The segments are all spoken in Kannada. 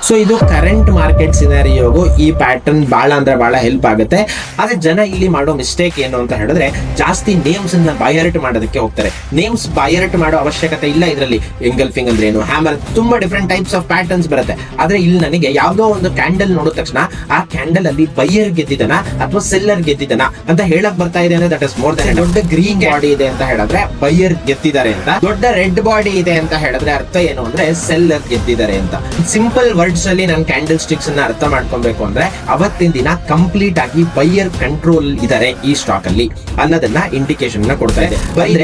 ಸೊ ಇದು ಕರೆಂಟ್ ಮಾರ್ಕೆಟ್ ಸಿನಾರಿಯೋಗು ಈ ಪ್ಯಾಟರ್ನ್ ಬಹಳ ಅಂದ್ರೆ ಬಹಳ ಹೆಲ್ಪ್ ಆಗುತ್ತೆ. ಆದ್ರೆ ಜನ ಇಲ್ಲಿ ಮಾಡೋ ಮಿಸ್ಟೇಕ್ ಏನು ಅಂತ ಹೇಳಿದ್ರೆ ಜಾಸ್ತಿ ನೇಮ್ಸ್ ಅನ್ನ ಬೈಹರ್ಟ್ ಮಾಡೋದಕ್ಕೆ ಹೋಗ್ತಾರೆ. ನೇಮ್ಸ್ ಬೈಹರ್ಟ್ ಮಾಡೋ ಅವಶ್ಯಕತೆ ಇಲ್ಲ. ಇದರಲ್ಲಿ ಎಂಗಲ್ಫಿಂಗ್ ಅಂದ್ರೆ ಏನು, ಹ್ಯಾಮರ್, ತುಂಬಾ ಡಿಫ್ರೆಂಟ್ ಟೈಪ್ಸ್ ಆಫ್ ಪ್ಯಾಟರ್ನ್ಸ್ ಬರುತ್ತೆ. ಆದ್ರೆ ಇಲ್ಲಿ ನನಗೆ ಯಾವ್ದೋ ಒಂದು ಕ್ಯಾಂಡಲ್ ನೋಡಿದ ತಕ್ಷಣ ಆ ಕ್ಯಾಂಡಲ್ ಅಲ್ಲಿ ಬೈಯರ್ ಗೆದ್ದಿದನ ಅಥವಾ ಸೆಲ್ಲರ್ ಗೆದ್ದಿದನ ಅಂತ ಹೇಳಕ್ ಬರ್ತಾ ಇದೆ ಅಂದ್ರೆ ದಟ್ ಇಸ್ ಮೋರ್ ದನ್. ದೊಡ್ಡ ಗ್ರೀನ್ ಬಾಡಿ ಇದೆ ಅಂತ ಹೇಳಿದ್ರೆ ಬೈಯರ್ ಗೆದ್ದಿದ್ದಾರೆ ಅಂತ, ದೊಡ್ಡ ರೆಡ್ ಬಾಡಿ ಇದೆ ಅಂತ ಹೇಳಿದ್ರೆ ಅರ್ಥ ಏನು ಅಂದ್ರೆ ಸೆಲ್ಲರ್ ಗೆದ್ದಿದ್ದಾರೆ ಅಂತ. ಸಿಂಪಲ್ ವರ್ಡ್ಸ್ ಅಲ್ಲಿ ನಾನು ಕ್ಯಾಂಡಲ್ ಸ್ಟಿಕ್ಸ್ ಅನ್ನ ಅರ್ಥ ಮಾಡ್ಕೊಬೇಕು ಅಂದ್ರೆ ಅವತ್ತಿನ ದಿನ ಕಂಪ್ಲೀಟ್ ಆಗಿ ಬೈಯರ್ ಕಂಟ್ರೋಲ್ ಇದಾರೆ ಈ ಸ್ಟಾಕ್ ಅಲ್ಲಿ ಅನ್ನೋದನ್ನ ಇಂಡಿಕೇಶನ್ ಕೊಡ್ತಾ ಇದೆ.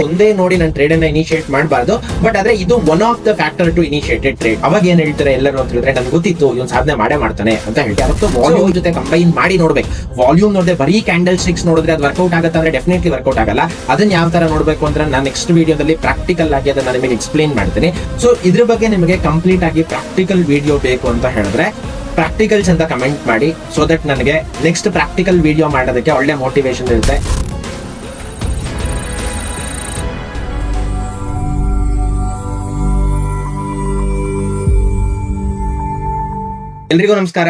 ಒಂದೇ ನೋಡಿ ನಾನು ಟ್ರೇಡ್ ಅನ್ನ ಇನಿಷಿಯೇಟ್ ಮಾಡಬಾರ್ದು, ಬಟ್ ಆದ್ರೆ ಇದು one of the factor to initiated trade. ಅವಾಗ ಏನ್ ಹೇಳ್ತಾರೆ ಎಲ್ಲರೂ ಅಂತ ಹೇಳಿದ್ರೆ ನನ್ಗೆ ಗೊತ್ತಿತ್ತು ಇವನ್ ಸಾಧನೆ ಮಾಡೇ ಮಾಡ್ತಾನೆ ಅಂತ ಹೇಳ್ತಾರೆ. ಅವತ್ತು ವಾಲ್ಯೂಮ್ ಜೊತೆ ಕಂಬೈನ್ ಮಾಡಿ ನೋಡ್ಬೇಕು. ವಾಲ್ಯೂಮ್ ನೋಡಿದ್ರೆ ಬರೀ ಕ್ಯಾಂಡಲ್ ಸ್ಟಿಕ್ಸ್ ನೋಡಿದ್ರೆ ಅದು ವರ್ಕೌಟ್ ಆಗುತ್ತೆ ಅಂದ್ರೆ ಡೆಫಿನೆಟ್ಲಿ ವರ್ಕೌಟ್ ಆಗಲ್ಲ. ಅದನ್ನ ಯಾವ ತರ ನೋಡ್ಬೇಕು ಅಂದ್ರೆ ನಾನು ನೆಕ್ಸ್ಟ್ ವಿಡಿಯೋದಲ್ಲಿ ಪ್ರಾಕ್ಟಿಕಲ್ ಆಗಿ ಅದನ್ನ ನಿಮಗೆ ಎಕ್ಸ್ಪ್ಲೇನ್ ಮಾಡ್ತೀನಿ. ಸೊ ಇದ್ರ ಬಗ್ಗೆ ನಿಮಗೆ ಕಂಪ್ಲೀಟ್ ಆಗಿ ಪ್ರಾಕ್ಟಿಕಲ್ ವಿಡಿಯೋ ಬೇಕು ಅಂತ ಹೇಳಿದ್ರೆ ಪ್ರಾಕ್ಟಿಕಲ್ಸ್ ಅಂತ ಕಮೆಂಟ್ ಮಾಡಿ, ಸೊ ದಟ್ ನನಗೆ ನೆಕ್ಸ್ಟ್ ಪ್ರಾಕ್ಟಿಕಲ್ ವಿಡಿಯೋ ಮಾಡೋದಕ್ಕೆ ಒಳ್ಳೆ ಮೋಟಿವೇಶನ್ ಇರುತ್ತೆ. ಎಲ್ರಿಗೂ ನಮಸ್ಕಾರ,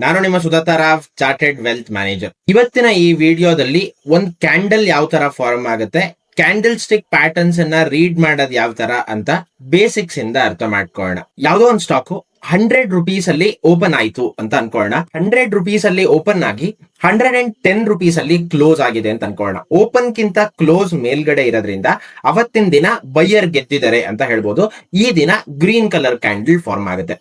ನಾನು ನಿಮ್ಮ ಸುಧಾತ ರಾವ್, ಚಾರ್ಟೆಡ್ ವೆಲ್ತ್ ಮ್ಯಾನೇಜರ್. ಇವತ್ತಿನ ಈ ವಿಡಿಯೋದಲ್ಲಿ ಒಂದು ಕ್ಯಾಂಡಲ್ ಯಾವ ತರ ಫಾರ್ಮ್ ಆಗುತ್ತೆ, ಕ್ಯಾಂಡಲ್ ಸ್ಟಿಕ್ ಪ್ಯಾಟರ್ನ್ಸ್ ಅನ್ನ ರೀಡ್ ಮಾಡೋದು ಯಾವ ತರ ಅಂತ ಬೇಸಿಕ್ಸ್ ಇಂದ ಅರ್ಥ ಮಾಡ್ಕೊಳ್ಳೋಣ. ಯಾವ್ದೋ ಒಂದು ಸ್ಟಾಕ್ 100 rupees ಅಲ್ಲಿ ಓಪನ್ ಆಯ್ತು ಅಂತ ಅನ್ಕೊಳ್ಳೋಣ. 100 rupees ಅಲ್ಲಿ ಓಪನ್ ಆಗಿ 110 rupees ಅಲ್ಲಿ ಕ್ಲೋಸ್ ಆಗಿದೆ ಅಂತ ಅನ್ಕೊಳ್ಳೋಣ. ಓಪನ್ ಕಿಂತ ಕ್ಲೋಸ್ ಮೇಲ್ಗಡೆ ಇರೋದ್ರಿಂದ ಅವತ್ತಿನ ದಿನ ಬೈಯರ್ ಗೆದ್ದಿದ್ದಾರೆ ಅಂತ ಹೇಳ್ಬೋದು. ಈ ದಿನ ಗ್ರೀನ್ ಕಲರ್ ಕ್ಯಾಂಡಲ್ ಫಾರ್ಮ್ ಆಗುತ್ತೆ.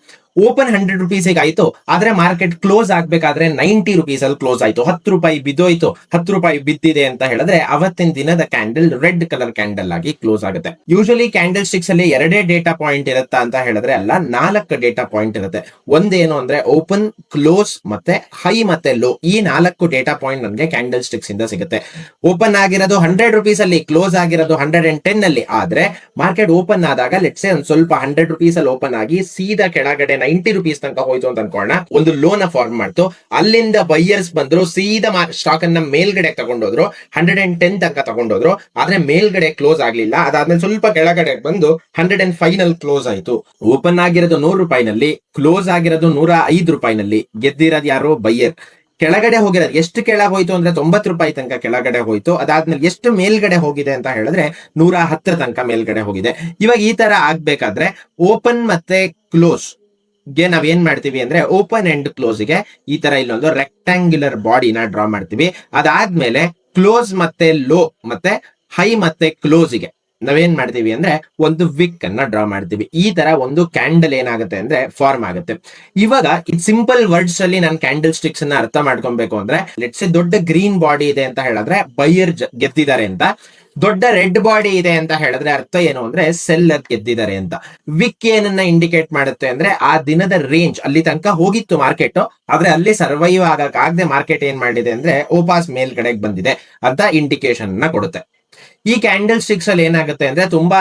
ಓಪನ್ 100 rupees ಆಯ್ತು, ಆದ್ರೆ ಮಾರ್ಕೆಟ್ ಕ್ಲೋಸ್ ಆಗ್ಬೇಕಾದ್ರೆ 90 rupees ಅಲ್ಲಿ ಕ್ಲೋಸ್ ಆಯ್ತು. 10 ರೂಪಾಯಿ ಬಿದ್ದೋಯ್ತು, 10 ರೂಪಾಯಿ ಬಿದ್ದಿದೆ ಅಂತ ಹೇಳಿದ್ರೆ ಅವತ್ತಿನ ದಿನದ ಕ್ಯಾಂಡಲ್ ರೆಡ್ ಕಲರ್ ಕ್ಯಾಂಡಲ್ ಆಗಿ ಕ್ಲೋಸ್ ಆಗುತ್ತೆ. ಯೂಶಲಿ ಕ್ಯಾಂಡಲ್ ಸ್ಟಿಕ್ಸ್ ಅಲ್ಲಿ 2 ಡೇಟಾ ಪಾಯಿಂಟ್ ಇರುತ್ತಾ ಅಂತ ಹೇಳಿದ್ರೆ ಅಲ್ಲ, 4 ಡೇಟಾ ಪಾಯಿಂಟ್ ಇರುತ್ತೆ. ಒಂದೇನು ಅಂದ್ರೆ ಓಪನ್, ಕ್ಲೋಸ್ ಮತ್ತೆ ಹೈ ಮತ್ತೆ ಲೋ. ಈ 4 ಡೇಟಾ ಪಾಯಿಂಟ್ ನಮಗೆ ಕ್ಯಾಂಡಲ್ ಸ್ಟಿಕ್ಸ್ ಇಂದ ಸಿಗುತ್ತೆ. ಓಪನ್ ಆಗಿರೋದು 100 rupees ಅಲ್ಲಿ, ಕ್ಲೋಸ್ ಆಗಿರೋದು 110 ಅಲ್ಲಿ ಆದ್ರೆ ಮಾರ್ಕೆಟ್ ಓಪನ್ ಆದಾಗ ಲೆಟ್ಸ್ ಸೇ ಒಂದ್ ಸ್ವಲ್ಪ 100 rupees ಅಲ್ಲಿ ಓಪನ್ ಆಗಿ ಸೀದಾ ಕೆಳಗಡೆ 90 rupees ತನಕ ಹೋಯ್ತು ಅಂತ ಅನ್ಕೊಳ್ಳೋಣ. ಒಂದು ಲೋನ ಫಾರ್ಮ್ ಮಾಡ್ತು, ಅಲ್ಲಿಂದ ಬೈಯರ್ಸ್ ಬಂದ್ರು, ಸೀದಾ ಸ್ಟಾಕ್ ಅನ್ನ ಮೇಲ್ಗಡೆ ತಗೊಂಡೋದ್ರು, 110 ತನಕ ತಗೊಂಡೋದ್ರು. ಆದ್ರೆ ಮೇಲ್ಗಡೆ ಕ್ಲೋಸ್ ಆಗ್ಲಿಲ್ಲ. ಅದಾದ್ಮೇಲೆ ಸ್ವಲ್ಪ ಕೆಳಗಡೆ ಬಂದು 105 ನಲ್ಲಿ ಕ್ಲೋಸ್ ಆಯ್ತು. ಓಪನ್ ಆಗಿರೋದು 100 ರೂಪಾಯಿನಲ್ಲಿ, ಕ್ಲೋಸ್ ಆಗಿರೋದು 105 ರೂಪಾಯಿನಲ್ಲಿ. ಗೆದ್ದಿರೋದು ಯಾರು? ಬೈಯರ್. ಕೆಳಗಡೆ ಹೋಗಿರೋದು ಎಷ್ಟು ಕೆಳಗೆ ಹೋಯ್ತು ಅಂದ್ರೆ 90 ರೂಪಾಯಿ ತನಕ ಕೆಳಗಡೆ ಹೋಯ್ತು. ಅದಾದ್ಮೇಲೆ ಎಷ್ಟು ಮೇಲ್ಗಡೆ ಹೋಗಿದೆ ಅಂತ ಹೇಳಿದ್ರೆ 110 ತನಕ ಮೇಲ್ಗಡೆ ಹೋಗಿದೆ. ಇವಾಗ ಈ ತರ ಆಗ್ಬೇಕಾದ್ರೆ ಓಪನ್ ಮತ್ತೆ ಕ್ಲೋಸ್ ಗೆ ನಾವ್ ಏನ್ ಮಾಡ್ತೀವಿ ಅಂದ್ರೆ ಓಪನ್ ಅಂಡ್ ಕ್ಲೋಸ್ ಗೆ ಈ ತರ ಇಲ್ಲೊಂದು ರೆಕ್ಟಾಂಗ್ಯುಲರ್ ಬಾಡಿನ ಡ್ರಾ ಮಾಡ್ತೀವಿ. ಅದಾದ್ಮೇಲೆ ಕ್ಲೋಸ್ ಮತ್ತೆ ಲೋ ಮತ್ತೆ ಹೈ ಮತ್ತೆ ಕ್ಲೋಸ್ ಗೆ ನಾವೇನ್ ಮಾಡ್ತೀವಿ ಅಂದ್ರೆ ಒಂದು ವಿಕ್ ಅನ್ನ ಡ್ರಾ ಮಾಡ್ತೀವಿ. ಈ ತರ ಒಂದು ಕ್ಯಾಂಡಲ್ ಏನಾಗುತ್ತೆ ಅಂದ್ರೆ ಫಾರ್ಮ್ ಆಗುತ್ತೆ. ಇವಾಗ ಈ ಸಿಂಪಲ್ ವರ್ಡ್ಸ್ ಅಲ್ಲಿ ನಾನು ಕ್ಯಾಂಡಲ್ ಸ್ಟಿಕ್ಸ್ ಅನ್ನ ಅರ್ಥ ಮಾಡ್ಕೊಬೇಕು ಅಂದ್ರೆ ಲೆಟ್ಸ್ ದೊಡ್ಡ ಗ್ರೀನ್ ಬಾಡಿ ಇದೆ ಅಂತ ಹೇಳಿದ್ರೆ ಬೈಯರ್ ಗೆದ್ದಿದ್ದಾರೆ ಅಂತ, ದೊಡ್ಡ ರೆಡ್ ಬಾಡಿ ಇದೆ ಅಂತ ಹೇಳಿದ್ರೆ ಅರ್ಥ ಏನು ಅಂದ್ರೆ ಸೆಲ್ಲರ್ ಗೆದ್ದಿದ್ದಾರೆ ಅಂತ. ವಿಕ್ ಏನನ್ನ ಇಂಡಿಕೇಟ್ ಮಾಡುತ್ತೆ ಅಂದ್ರೆ ಆ ದಿನದ ರೇಂಜ್ ಅಲ್ಲಿ ತನಕ ಹೋಗಿತ್ತು ಮಾರ್ಕೆಟ್, ಆದ್ರೆ ಅಲ್ಲಿ ಸರ್ವೈವ್ ಆಗದೆ ಮಾರ್ಕೆಟ್ ಏನ್ ಮಾಡಿದೆ ಅಂದ್ರೆ ಓಪಾಸ್ ಮೇಲ್ಗಡೆಗೆ ಬಂದಿದೆ ಅಂತ ಇಂಡಿಕೇಶನ್ ಅನ್ನ ಕೊಡುತ್ತೆ. ಈ ಕ್ಯಾಂಡಲ್ ಸ್ಟಿಕ್ಸ್ ಅಲ್ಲಿ ಏನಾಗುತ್ತೆ ಅಂದ್ರೆ ತುಂಬಾ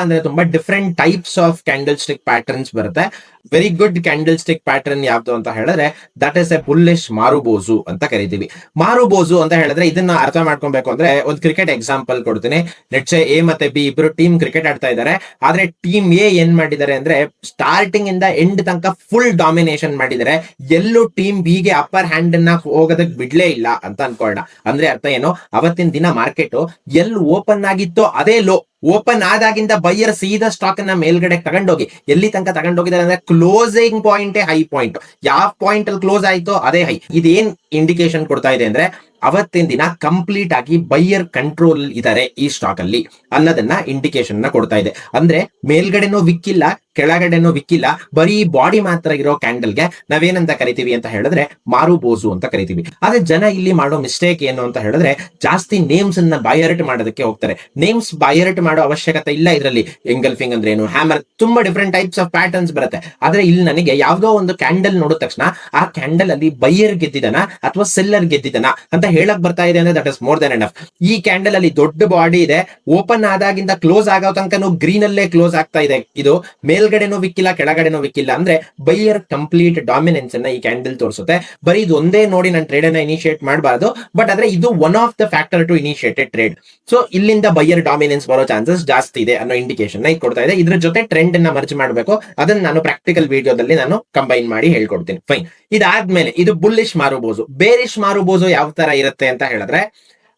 different types of candle stick patterns ಬರುತ್ತೆ. Very good candle stick pattern ಯಾವ್ದು ಅಂತ ಹೇಳಿದ್ರೆ that is a bullish marubozu ಅಂತ ಕರಿತೀವಿ. ಮಾರುಬೋಜು ಅಂತ ಹೇಳಿದ್ರೆ ಇದನ್ನ ಅರ್ಥ ಮಾಡ್ಕೊಬೇಕು ಅಂದ್ರೆ ಒಂದು ಕ್ರಿಕೆಟ್ ಎಕ್ಸಾಂಪಲ್ ಕೊಡ್ತೀನಿ. ಲೆಟ್ಸ್ ಎ ಮತ್ತೆ ಬಿ ಇಬ್ರು ಟೀಮ್ ಕ್ರಿಕೆಟ್ ಆಡ್ತಾ ಇದ್ದಾರೆ. ಆದ್ರೆ ಟೀಮ್ ಎ ಏನ್ ಮಾಡಿದ್ದಾರೆ ಅಂದ್ರೆ ಸ್ಟಾರ್ಟಿಂಗ್ ಇಂದ ಎಂಡ್ ತನಕ ಫುಲ್ ಡಾಮಿನೇಷನ್ ಮಾಡಿದ್ದಾರೆ. ಎಲ್ಲೂ ಟೀಮ್ ಬಿ ಗೆ ಅಪ್ಪರ್ ಹ್ಯಾಂಡ್ ಅನ್ನ ಹೋಗೋದಕ್ ಬಿಡ್ಲೇ ಇಲ್ಲ ಅಂತ ಅನ್ಕೊಳ್ಳೋಣ. ಅಂದ್ರೆ ಅರ್ಥ ಏನು, ಅವತ್ತಿನ ದಿನ ಮಾರ್ಕೆಟ್ ಎಲ್ಲಿ ಓಪನ್ ಆಗಿತ್ತೋ ಅದೇ ಲೋ. ಓಪನ್ ಆದಾಗಿಂದ ಬೈಯರ್ ಸೀದಾ ಸ್ಟಾಕ್ ಅನ್ನ ಮೇಲ್ಗಡೆ ತಗೊಂಡೋಗಿ ಎಲ್ಲಿ ತನಕ ತಗೊಂಡೋಗಿದ್ದಾರೆ ಅಂದ್ರೆ ಕ್ಲೋಸಿಂಗ್ ಪಾಯಿಂಟ್ ಹೈ ಪಾಯಿಂಟ್. ಯಾವ ಪಾಯಿಂಟ್ ಅಲ್ಲಿ ಕ್ಲೋಸ್ ಆಯ್ತೋ ಅದೇ ಹೈ. ಇದೇನ್ ಇಂಡಿಕೇಶನ್ ಕೊಡ್ತಾ ಇದೆ ಅಂದ್ರೆ ಅವತ್ತಿನ ದಿನ ಕಂಪ್ಲೀಟ್ ಆಗಿ ಬೈಯರ್ ಕಂಟ್ರೋಲ್ ಇದಾರೆ ಈ ಸ್ಟಾಕ್ ಅಲ್ಲಿ ಅನ್ನೋದನ್ನ ಇಂಡಿಕೇಶನ್ ಕೊಡ್ತಾ ಇದೆ. ಅಂದ್ರೆ ಮೇಲ್ಗಡೆನೂ ವಿಕ್ಕಿಲ್ಲ, ಕೆಳಗಡೆನೂ ವಿಕ್ಕಿಲ್ಲ, ಬರೀ ಬಾಡಿ ಮಾತ್ರ ಇರೋ ಕ್ಯಾಂಡಲ್ಗೆ ನಾವೇನಂತ ಕರಿತೀವಿ ಅಂತ ಹೇಳಿದ್ರೆ ಮಾರುಬೋಜು ಅಂತ ಕರಿತೀವಿ. ಆದ್ರೆ ಜನ ಇಲ್ಲಿ ಮಾಡೋ ಮಿಸ್ಟೇಕ್ ಏನು ಅಂತ ಹೇಳಿದ್ರೆ ಜಾಸ್ತಿ ನೇಮ್ಸ್ ಅನ್ನ ಬೈಹರ್ಟ್ ಮಾಡೋದಕ್ಕೆ ಹೋಗ್ತಾರೆ. ನೇಮ್ಸ್ ಬೈಹರ್ಟ್ ಮಾಡೋ ಅವಶ್ಯಕತೆ ಇಲ್ಲ. ಇದರಲ್ಲಿ ಎಂಗಲ್ಫಿಂಗ್ ಅಂದ್ರೆ ಏನು, ಹ್ಯಾಮರ್, ತುಂಬಾ ಡಿಫ್ರೆಂಟ್ ಟೈಪ್ಸ್ ಆಫ್ ಪ್ಯಾಟರ್ನ್ಸ್ ಬರುತ್ತೆ. ಆದ್ರೆ ಇಲ್ಲಿ ನನಗೆ ಯಾವ್ದೋ ಒಂದು ಕ್ಯಾಂಡಲ್ ನೋಡಿದ ತಕ್ಷಣ ಆ ಕ್ಯಾಂಡಲ್ ಅಲ್ಲಿ ಬೈಯರ್ ಗೆದ್ದಿದನ ಅಥವಾ ಸೆಲ್ಲರ್ ಗೆದ್ದಿದನ ಅಂತ ಹೇಳಕ್ ಬರ್ತಾ ಇದೆ ಅಂದ್ರೆ that is more than enough. ಈ ಕ್ಯಾಂಡಲ್ ಅಲ್ಲಿ ದೊಡ್ಡ ಬಾಡಿ ಇದೆ, ಓಪನ್ ಆದಾಗಿಂದ ಕ್ಲೋಸ್ ಆಗೋ ತನಕನೂ ಗ್ರೀನ್ ಅಲ್ಲೇ ಕ್ಲೋಸ್ ಆಗ್ತಾ ಇದೆ. ಇದು ಮೇಲ್ಗಡೆನೂ ವಿಕ್ಕಿಲ್ಲ, ಕೆಳಗಡೆನೂ ವಿಕ್ಕಿಲ್ಲ. ಅಂದ್ರೆ ಬೈಯರ್ ಕಂಪ್ಲೀಟ್ ಡಾಮಿನೆನ್ಸ್ ಅನ್ನ ಈ ಕ್ಯಾಂಡಲ್ ತೋರಿಸುತ್ತೆ. ಬರೀ ಇದು ಒಂದೇ ನೋಡಿ ನಾನು ಟ್ರೇಡ್ ಅನ್ನ ಇನಿಷಿಯೇಟ್ ಮಾಡಬಾರ್ದು, ಬಟ್ ಆದ್ರೆ ಇದು one of the factor to initiated trade. So ಇಲ್ಲಿಂದ ಬೈಯರ್ ಡಾಮಿನೆನ್ಸ್ ಬರೋ ಚಾನ್ಸಸ್ ಜಾಸ್ತಿ ಇದೆ ಅನ್ನೋ ಇಂಡಿಕೇಶನ್ ಇದು ಕೊಡ್ತಾ ಇದೆ. ಇದ್ರ ಜೊತೆ ಟ್ರೆಂಡ್ ಅನ್ನ ಮರ್ಜ್ ಮಾಡಬೇಕು, ಅದನ್ನ ನಾನು ಪ್ರಾಕ್ಟಿಕಲ್ ವಿಡಿಯೋದಲ್ಲಿ ನಾನು ಕಂಬೈನ್ ಮಾಡಿ ಹೇಳ್ಕೊಡ್ತೀನಿ. ಫೈನ್. ಇದಾದ್ಮೇಲೆ ಇದು ಬುಲ್ಲಿಶ್ ಮಾರುಬೋಸು. ಬೇರಿಶ್ ಮಾರುಬೋಸು ಯಾವ ತರ ಇರುತ್ತೆ ಅಂತ ಹೇಳಿದ್ರೆ,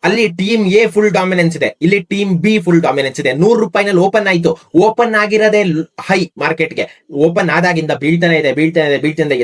ಅಲ್ಲಿ ಟೀಮ್ ಎ ಫುಲ್ ಡಾಮಿನೆನ್ಸ್ ಇದೆ, ಇಲ್ಲಿ ಟೀಮ್ ಬಿ ಫುಲ್ ಡಾಮಿನೆನ್ಸ್ ಇದೆ. 100 ರೂಪಾಯಿನಲ್ಲಿ ಓಪನ್ ಆಯ್ತು, ಓಪನ್ ಆಗಿರೋದೇ ಹೈ ಮಾರ್ಕೆಟ್ಗೆ, ಓಪನ್ ಆದಾಗಿಂದ ಬೀಳ್ತಾನೆ ಇದೆ.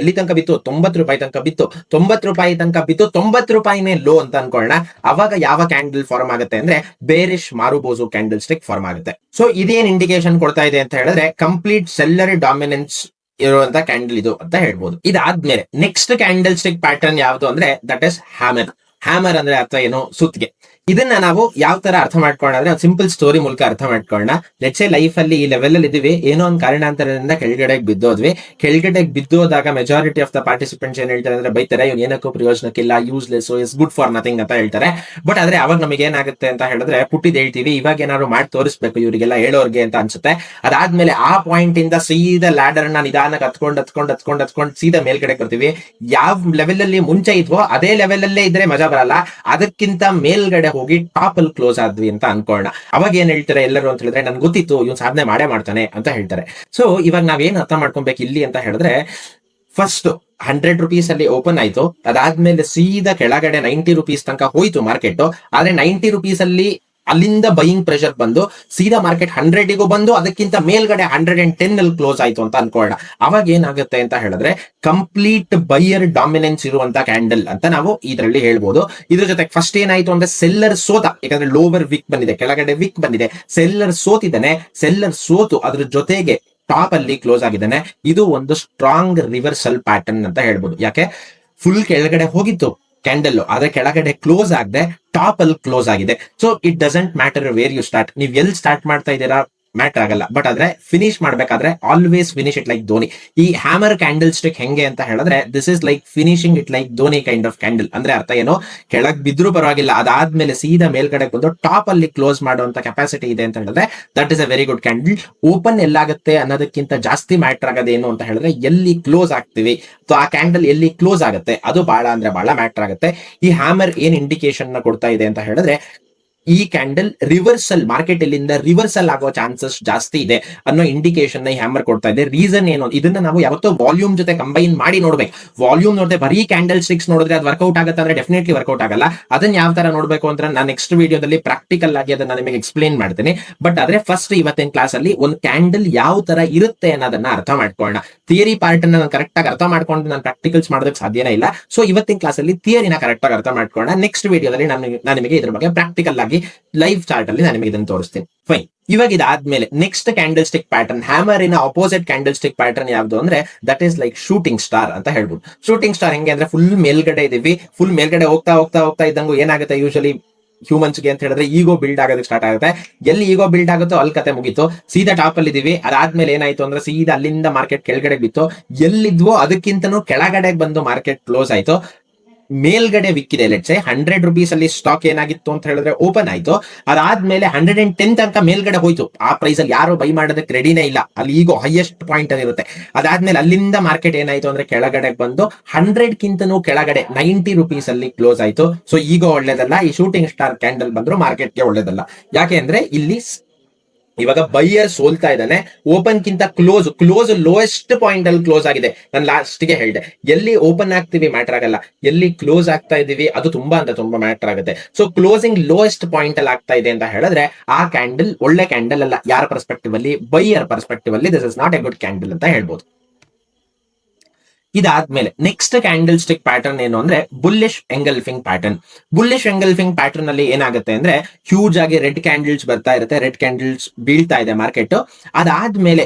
ಎಲ್ಲಿ ತನಕ ಬಿತ್ತು? 90 ರೂಪಾಯಿ ತನಕ ಬಿತ್ತು. 90 ರೂಪಾಯಿ ತನಕ ಬಿತ್ತು, 90 ರೂಪಾಯಿನೇ ಲೋ ಅಂತ ಅನ್ಕೊಳ್ಳೋಣ. ಅವಾಗ ಯಾವ ಕ್ಯಾಂಡಲ್ ಫಾರ್ಮ್ ಆಗುತ್ತೆ ಅಂದ್ರೆ ಬೇರಿಶ್ ಮಾರುಬೋಸು ಕ್ಯಾಂಡಲ್ ಸ್ಟಿಕ್ ಫಾರ್ಮ್ ಆಗುತ್ತೆ. ಸೊ ಇದೇನ್ ಇಂಡಿಕೇಶನ್ ಕೊಡ್ತಾ ಇದೆ ಅಂತ ಹೇಳಿದ್ರೆ ಕಂಪ್ಲೀಟ್ ಸೆಲ್ಲರ್ ಡಾಮಿನೆನ್ಸ್ ಇರುವಂತ ಕ್ಯಾಂಡಲ್ ಇದು ಅಂತ ಹೇಳ್ಬೋದು. ಇದಾದ್ಮೇಲೆ ನೆಕ್ಸ್ಟ್ ಕ್ಯಾಂಡಲ್ ಸ್ಟಿಕ್ ಪ್ಯಾಟರ್ನ್ ಯಾವುದು ಅಂದ್ರೆ ದಟ್ ಇಸ್ ಹ್ಯಾಮರ್. ಹ್ಯಾಮರ್ ಅಂದ್ರೆ ಅರ್ಥ ಏನು? ಸುತ್ತಿಗೆ. ಇದನ್ನ ನಾವು ಯಾವ ತರ ಅರ್ಥ ಮಾಡ್ಕೊಳ್ಳೋಣ ಅಂದ್ರೆ ಸಿಂಪಲ್ ಸ್ಟೋರಿ ಮೂಲಕ ಅರ್ಥ ಮಾಡ್ಕೊಳ್ಳೋಣ. ಲೆಟ್ಸ್ ಸೇ ಲೈಫ್ ಅಲ್ಲಿ ಈ ಲೆವೆಲ್ ಅಲ್ಲಿ ಇದೀವಿ, ಏನೋ ಒಂದು ಕಾರಣಾಂತರದಿಂದ ಕೆಳಗಡೆಗೆ ಬಿದ್ದೋದ್ವಿ. ಕೆಳಗಡೆಗೆ ಬಿದ್ದೋದಾಗ ಮೆಜಾರಿಟಿ ಆಫ್ ದ ಪಾರ್ಟಿಸಿಪೆಂಟ್ಸ್ ಏನ್ ಹೇಳ್ತಾರೆ ಅಂದ್ರೆ ಬೈತಾರೆ, ಇವ್ನು ಏನಕ್ಕೂ ಪ್ರಯೋಜನಕ್ಕಿಲ್ಲ, useless, is good for nothing ಅಂತ ಹೇಳ್ತಾರೆ. ಬಟ್ ಆದ್ರೆ ಅವಾಗ ನಮಗೆ ಏನಾಗುತ್ತೆ ಅಂತ ಹೇಳಿದ್ರೆ ಪುಟ್ಟಿದ್ ಹೇಳ್ತೀವಿ, ಇವಾಗ ಏನಾದ್ರು ಮಾಡಿ ತೋರಿಸ್ಬೇಕು ಇವರಿಗೆಲ್ಲ ಹೇಳೋರ್ಗೆ ಅಂತ ಅನ್ಸುತ್ತೆ. ಅದಾದ್ಮೇಲೆ ಆ ಪಾಯಿಂಟ್ ಇಂದ ಸೀದಾ ಲ್ಯಾಡರ್ ನ ನಿಧಾನಕ್ಕೆ ಹತ್ಕೊಂಡು ಸೀದಾ ಮೇಲ್ಗಡೆ ಬರ್ತೀವಿ. ಯಾವ ಲೆವೆಲ್ ಅಲ್ಲಿ ಮುಂಚೆ ಇದ್ವೋ ಅದೇ ಲೆವೆಲ್ ಅಲ್ಲೇ ಇದ್ರೆ ಮಜಾ ಬರಲ್ಲ, ಅದಕ್ಕಿಂತ ಮೇಲ್ಗಡೆ ಹೋಗಿ ಟಾಪ್ ಅಲ್ಲಿ ಕ್ಲೋಸ್ ಆದ್ವಿ ಅಂತ ಅನ್ಕೊಳ್ಳೋಣ. ಅವಾಗ ಏನ್ ಹೇಳ್ತಾರೆ ಎಲ್ಲರೂ ಅಂತ ಹೇಳಿದ್ರೆ, ನನ್ಗೆ ಗೊತ್ತಿತ್ತು ಇವ್ನು ಸಾಧನೆ ಮಾಡ್ತಾನೆ ಅಂತ ಹೇಳ್ತಾರೆ. ಸೊ ಇವಾಗ ನಾವೇನ್ ಅರ್ಥ ಮಾಡ್ಕೊಬೇಕು ಇಲ್ಲಿ ಅಂತ ಹೇಳಿದ್ರೆ, ಫಸ್ಟ್ 100 ರೂಪೀಸ್ ಅಲ್ಲಿ ಓಪನ್ ಆಯ್ತು, ಅದಾದ್ಮೇಲೆ ಸೀದಾ ಕೆಳಗಡೆ 90 ರೂಪೀಸ್ ತನಕ ಹೋಯ್ತು ಮಾರ್ಕೆಟ್. ಆದ್ರೆ 90 ರೂಪೀಸ್ ಅಲ್ಲಿ ಅಲ್ಲಿಂದ ಬೈಯಿಂಗ್ ಪ್ರೆಷರ್ ಬಂದು ಸೀದಾ ಮಾರ್ಕೆಟ್ 100ಗೂ ಬಂದು ಅದಕ್ಕಿಂತ ಮೇಲ್ಗಡೆ 110 ಅಲ್ಲಿ ಕ್ಲೋಸ್ ಆಯ್ತು ಅಂತ ಅನ್ಕೊಳ್ಳೋಣ. ಅವಾಗ ಏನಾಗುತ್ತೆ ಅಂತ ಹೇಳಿದ್ರೆ ಕಂಪ್ಲೀಟ್ ಬೈಯರ್ ಡಾಮಿನೆನ್ಸ್ ಇರುವಂತ ಕ್ಯಾಂಡಲ್ ಅಂತ ನಾವು ಇದರಲ್ಲಿ ಹೇಳ್ಬೋದು. ಇದ್ರ ಜೊತೆ ಫಸ್ಟ್ ಏನಾಯ್ತು ಅಂದ್ರೆ ಸೆಲ್ಲರ್ ಸೋತ, ಯಾಕಂದ್ರೆ ಲೋವರ್ ವಿಕ್ ಬಂದಿದೆ, ಕೆಳಗಡೆ ವಿಕ್ ಬಂದಿದೆ, ಸೆಲ್ಲರ್ ಸೋತಿದ್ದಾನೆ. ಸೆಲ್ಲರ್ ಸೋತು ಅದ್ರ ಜೊತೆಗೆ ಟಾಪ್ ಅಲ್ಲಿ ಕ್ಲೋಸ್ ಆಗಿದ್ದಾನೆ. ಇದು ಒಂದು ಸ್ಟ್ರಾಂಗ್ ರಿವರ್ಸಲ್ ಪ್ಯಾಟರ್ನ್ ಅಂತ ಹೇಳ್ಬೋದು. ಯಾಕೆ? ಫುಲ್ ಕೆಳಗಡೆ ಹೋಗಿತ್ತು ಕ್ಯಾಂಡಲ್, ಆದ್ರೆ ಕೆಳಗಡೆ ಕ್ಲೋಸ್ ಆಗದೆ ಟಾಪ್ ಅಲ್ಲಿ ಕ್ಲೋಸ್ ಆಗಿದೆ. So it doesn't matter where you start, ನೀವ್ ಎಲ್ಲಿ ಸ್ಟಾರ್ಟ್ ಮಾಡ್ತಾ ಇದ್ದೀರಾ ಮ್ಯಾಟರ್ ಆಗಲ್ಲ. ಬಟ್ ಆದ್ರೆ ಫಿನಿಶ್ ಮಾಡ್ಬೇಕಾದ್ರೆ always finish it like Dhoni. ಈ ಹ್ಯಾಮರ್ ಕ್ಯಾಂಡಲ್ ಸ್ಟಿಕ್ ಹೆಂಗೆ ಅಂತ ಹೇಳಿದ್ರೆ this is like finishing it like Dhoni kind of candle. ಅಂದ್ರೆ ಅರ್ಥ ಏನು? ಕೆಳಗ್ ಬಿದ್ರು ಪರವಾಗಿಲ್ಲ, ಅದಾದ್ಮೇಲೆ ಸೀದಾ ಮೇಲ್ಗಡೆ ಬಂದು ಟಾಪ್ ಅಲ್ಲಿ ಕ್ಲೋಸ್ ಮಾಡುವಂತ ಕೆಪಾಸಿಟಿ ಇದೆ ಅಂತ ಹೇಳಿದ್ರೆ that is a very good candle. Open ಎಲ್ಲಾಗುತ್ತೆ ಅನ್ನೋದಕ್ಕಿಂತ ಜಾಸ್ತಿ ಮ್ಯಾಟರ್ ಆಗೋದೇನು ಅಂತ ಹೇಳಿದ್ರೆ ಎಲ್ಲಿ ಕ್ಲೋಸ್ ಆಗ್ತೀವಿ, ಆ ಕ್ಯಾಂಡಲ್ ಎಲ್ಲಿ ಕ್ಲೋಸ್ ಆಗುತ್ತೆ ಅದು ಬಹಳ ಅಂದ್ರೆ ಬಹಳ ಮ್ಯಾಟರ್ ಆಗುತ್ತೆ. ಈ ಹ್ಯಾಮರ್ ಏನ್ ಇಂಡಿಕೇಶನ್ ನ ಕೊಡ್ತಾ ಇದೆ ಅಂತ ಹೇಳಿದ್ರೆ ಈ ಕ್ಯಾಂಡಲ್ ರಿವರ್ಸಲ್, ಮಾರ್ಕೆಟ್ ಇಲ್ಲಿಂದ ರಿವರ್ಸಲ್ ಆಗೋ ಚಾನ್ಸಸ್ ಜಾಸ್ತಿ ಇದೆ ಅನ್ನೋ ಇಂಡಿಕೇಶನ್ ನ ಹ್ಯಾಮರ್ ಕೊಡ್ತಾ ಇದೆ. ರೀಸನ್ ಏನು? ಇದನ್ನ ನಾವು ಯಾವತ್ತೋ ವಾಲ್ಯೂಮ್ ಜೊತೆ ಕಂಬೈನ್ ಮಾಡಿ ನೋಡ್ಬೇಕು. ವಾಲ್ಯೂಮ್ ನೋಡಿದ್ರೆ ಬರೀ ಕ್ಯಾಂಡಲ್ ಸ್ಟಿಕ್ಸ್ ನೋಡಿದ್ರೆ ಅದು ವರ್ಕೌಟ್ ಆಗುತ್ತೆ ಅಂದ್ರೆ ಡೆಫಿನೆಟ್ಲಿ ವರ್ಕೌಟ್ ಆಗಲ್ಲ. ಅದನ್ನ ಯಾವ ತರ ನೋಡ್ಬೇಕು ಅಂತ ನಾನು ನೆಕ್ಸ್ಟ್ ವಿಡಿಯೋದಲ್ಲಿ ಪ್ರಾಕ್ಟಿಕಲ್ ಆಗಿ ಅದನ್ನ ನಿಮಗೆ ಎಕ್ಸ್ಪ್ಲೇನ್ ಮಾಡ್ತೀನಿ. ಬಟ್ ಆದ್ರೆ ಫಸ್ಟ್ ಇವತ್ತಿನ ಕ್ಲಾಸ್ ಅಲ್ಲಿ ಒಂದು ಕ್ಯಾಂಡಲ್ ಯಾವ ತರ ಇರುತ್ತೆ ಅನ್ನೋದನ್ನ ಅರ್ಥ ಮಾಡ್ಕೊಳ್ಳೋಣ. ಥಿಯರಿ ಪಾರ್ಟ್ ಅನ್ನ ನಾನು ಕರೆಕ್ಟ್ ಆಗಿ ಅರ್ಥ ಮಾಡ್ಕೊಂಡು ನಾನು ಪ್ರಾಕ್ಟಿಕಲ್ಸ್ ಮಾಡೋದಕ್ಕೆ ಸಾಧ್ಯನೇ ಇಲ್ಲ. ಸೊ ಇವತ್ತಿನ ಕ್ಲಾಸ್ ಅಲ್ಲಿ ಥಿಯರಿನ ಕರೆಕ್ಟ್ ಆಗಿ ಅರ್ಥ ಮಾಡ್ಕೊಳ್ಳೋಣ. ನೆಕ್ಸ್ಟ್ ವಿಡಿಯೋದಲ್ಲಿ ನಾನು ನಿಮಗೆ ಇದ್ರ ಬಗ್ಗೆ ಪ್ರಾಕ್ಟಿಕಲ್ ಆಗಿ ಲೈವ್ ಚಾರ್ಟ್ ಅಲ್ಲಿ ನಾನು ನಿಮಗೆ ಇದನ್ನು ತೋರಿಸ್ತೀನಿ. ಫೈನ್. ಇವಾಗ ಇದಾದ್ಮೇಲೆ next candle stick pattern, hammer ಇನ ಅಪೋಸಿಟ್ ಕ್ಯಾಂಡಲ್ ಸ್ಟಿಕ್ ಪ್ಯಾಟರ್ನ್ ಯಾವ್ದು ಅಂದ್ರೆ that is like shooting star ಅಂತ ಹೇಳ್ಬೋದು. ಶೂಟಿಂಗ್ ಸ್ಟಾರ್ ಹೆಂಗೆ ಅಂದ್ರೆ ಫುಲ್ ಮೇಲ್ಗಡೆ ಇದೀವಿ, ಫುಲ್ ಮೇಲ್ಗಡೆ ಹೋಗ್ತಾ ಇದ್ದಂಗೂ ಏನಾಗುತ್ತೆ ಯೂಶಲಿ ಹ್ಯೂಮನ್ಸ್ಗೆ ಅಂತ ಹೇಳಿದ್ರೆ ಈಗೋ ಬಿಲ್ಡ್ ಆಗೋದಕ್ಕೆ ಸ್ಟಾರ್ಟ್ ಆಗುತ್ತೆ. ಎಲ್ಲಿ ಈಗೋ ಬಿಲ್ಡ್ ಆಗುತ್ತೋ ಅಲ್ಲಿ ಕತೆ ಮುಗೀತು. ಸೀದಾ ಟಾಪ್ ಅಲ್ಲಿ ಇದೀವಿ, ಅದಾದ್ಮೇಲೆ ಏನಾಯ್ತು ಅಂದ್ರೆ ಸೀದಾ ಅಲ್ಲಿಂದ ಮಾರ್ಕೆಟ್ ಕೆಳಗಡೆ ಬಿತ್ತು. ಎಲ್ಲಿದ್ವೋ ಅದಕ್ಕಿಂತನೂ ಕೆಳಗಡೆಗೆ ಬಂದು ಮಾರ್ಕೆಟ್ ಕ್ಲೋಸ್ ಆಯ್ತು. ಮೇಲ್ಗಡೆ ವಿಕ್ಕಿದೆ. ಲೆಟ್ಸ್ 100 ರೂಪೀಸ್ ಅಲ್ಲಿ ಸ್ಟಾಕ್ ಏನಾಗಿತ್ತು ಅಂತ ಹೇಳಿದ್ರೆ ಓಪನ್ ಆಯ್ತು, ಅದಾದ್ಮೇಲೆ 110 ತನಕ ಮೇಲ್ಗಡೆ ಹೋಯ್ತು. ಆ ಪ್ರೈಸ್ ಅಲ್ಲಿ ಯಾರು ಬೈ ಮಾಡೋದಕ್ಕೆ ರೆಡಿನೇ ಇಲ್ಲ, ಅಲ್ಲಿ ಈಗ ಹೈಯೆಸ್ಟ್ ಪಾಯಿಂಟ್ ಅಲ್ಲಿ ಇರುತ್ತೆ. ಅದಾದ್ಮೇಲೆ ಅಲ್ಲಿಂದ ಮಾರ್ಕೆಟ್ ಏನಾಯ್ತು ಅಂದ್ರೆ ಕೆಳಗಡೆ ಬಂದು 100ಗಿಂತನೂ ಕೆಳಗಡೆ 90 ರೂಪೀಸ್ ಅಲ್ಲಿ ಕ್ಲೋಸ್ ಆಯ್ತು. ಸೊ ಈಗ ಒಳ್ಳೇದಲ್ಲ, ಈ ಶೂಟಿಂಗ್ ಸ್ಟಾರ್ ಕ್ಯಾಂಡಲ್ ಬಂದ್ರು ಮಾರ್ಕೆಟ್ಗೆ ಒಳ್ಳೇದಲ್ಲ. ಯಾಕೆ ಅಂದ್ರೆ ಇಲ್ಲಿ ಇವಾಗ ಬೈಯರ್ ಸೋಲ್ತಾ ಇದ್ದಾನೆ. ಓಪನ್ ಕಿಂತ ಕ್ಲೋಸ್ ಲೋಯೆಸ್ಟ್ ಪಾಯಿಂಟ್ ಅಲ್ಲಿ ಕ್ಲೋಸ್ ಆಗಿದೆ. ನಾನು ಲಾಸ್ಟ್ ಗೆ ಹೇಳಿದೆ, ಎಲ್ಲಿ ಓಪನ್ ಆಗ್ತೀವಿ ಮ್ಯಾಟರ್ ಆಗಲ್ಲ, ಎಲ್ಲಿ ಕ್ಲೋಸ್ ಆಗ್ತಾ ಇದೀವಿ ಅದು ತುಂಬಾ ಮ್ಯಾಟರ್ ಆಗುತ್ತೆ. ಸೊ ಕ್ಲೋಸಿಂಗ್ ಲೋಯೆಸ್ಟ್ ಪಾಯಿಂಟ್ ಅಲ್ಲಿ ಆಗ್ತಾ ಇದೆ ಅಂತ ಹೇಳಿದ್ರೆ ಆ ಕ್ಯಾಂಡಲ್ ಒಳ್ಳೆ ಕ್ಯಾಂಡಲ್ ಅಲ್ಲ. ಯಾರ ಪರ್ಸ್ಪೆಕ್ಟಿವ್ ಅಲ್ಲಿ? ಬೈಯರ್ ಪರ್ಸ್ಪೆಕ್ಟಿವ್ ಅಲ್ಲಿ this is not A good candle ಅಂತ ಹೇಳ್ಬೋದು. ಇದಾದ್ಮೇಲೆ ನೆಕ್ಸ್ಟ್ ಕ್ಯಾಂಡಲ್ ಸ್ಟಿಕ್ ಪ್ಯಾಟರ್ನ್ ಏನು ಅಂದ್ರೆ bullish engulfing pattern. Bullish engulfing pattern ಅಲ್ಲಿ ಏನಾಗುತ್ತೆ ಅಂದ್ರೆ ಹ್ಯೂಜ್ ಆಗಿ ರೆಡ್ ಕ್ಯಾಂಡಲ್ಸ್ ಬರ್ತಾ ಇರುತ್ತೆ, ರೆಡ್ ಕ್ಯಾಂಡಲ್ಸ್ ಬೀಳ್ತಾ ಇದೆ ಮಾರ್ಕೆಟ್. ಅದಾದ್ಮೇಲೆ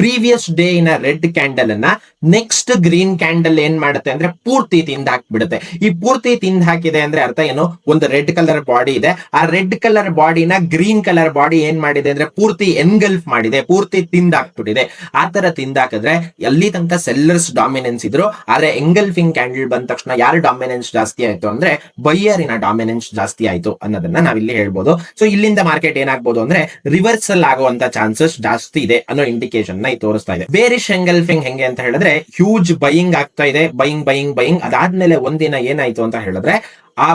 ಪ್ರೀವಿಯಸ್ ಡೇ ಇನ ರೆಡ್ ಕ್ಯಾಂಡಲ್ ಅನ್ನ ನೆಕ್ಸ್ಟ್ ಗ್ರೀನ್ ಕ್ಯಾಂಡಲ್ ಏನ್ ಮಾಡುತ್ತೆ ಅಂದ್ರೆ ಪೂರ್ತಿ ತಿಂದ ಹಾಕ್ಬಿಡುತ್ತೆ. ಈ ಪೂರ್ತಿ ತಿಂದ ಹಾಕಿದೆ ಅಂದ್ರೆ ಅರ್ಥ ಏನು, ಒಂದು ರೆಡ್ ಕಲರ್ ಬಾಡಿ ಇದೆ, ಆ ರೆಡ್ ಕಲರ್ ಬಾಡಿನ ಗ್ರೀನ್ ಕಲರ್ ಬಾಡಿ ಏನ್ ಮಾಡಿದೆ ಅಂದ್ರೆ ಪೂರ್ತಿ ಎನ್ಗಲ್ಫ್ ಮಾಡಿದೆ, ಪೂರ್ತಿ ತಿಂದಾಕ್ಬಿಟ್ಟಿದೆ. ಆ ತರ ತಿಂದಾಕಿದ್ರೆ ಎಲ್ಲಿ ತನಕ ಸೆಲ್ಲರ್ಸ್ ಡಾಮಿನೆನ್ಸ್ ಇದ್ರು, ಆದ್ರೆ ಎಂಗಲ್ಫಿಂಗ್ ಕ್ಯಾಂಡಲ್ ಬಂದ ತಕ್ಷಣ ಯಾರ ಡಾಮಿನೆನ್ಸ್ ಜಾಸ್ತಿ ಆಯ್ತು ಅಂದ್ರೆ ಬೈಯರಿನ ಡಾಮಿನೆನ್ಸ್ ಜಾಸ್ತಿ ಆಯ್ತು ಅನ್ನೋದನ್ನ ನಾವಿಲ್ಲಿ ಹೇಳ್ಬೋದು. ಸೊ ಇಲ್ಲಿಂದ ಮಾರ್ಕೆಟ್ ಏನಾಗ್ಬೋದು ಅಂದ್ರೆ ರಿವರ್ಸಲ್ ಆಗುವಂತ ಚಾನ್ಸಸ್ ಜಾಸ್ತಿ ಇದೆ ಅನ್ನೋ ಇಂಡಿಕೇಶನ್ ನ ತೋರಿಸ್ತಾ ಇದೆ. ಬೇರಿಶ್ ಎಂಗಲ್ಫಿಂಗ್ ಹೆಂಗೆ ಅಂತ ಹೇಳಿದ್ರೆ ಹ್ಯೂಜ್ ಬೈಯಿಂಗ್ ಆಗ್ತಾ ಇದೆ, ಬೈಯಿಂಗ್ ಅದಾದ್ಮೇಲೆ ಒಂದಿನ ಏನಾಯ್ತು ಅಂತ ಹೇಳಿದ್ರೆ ಆ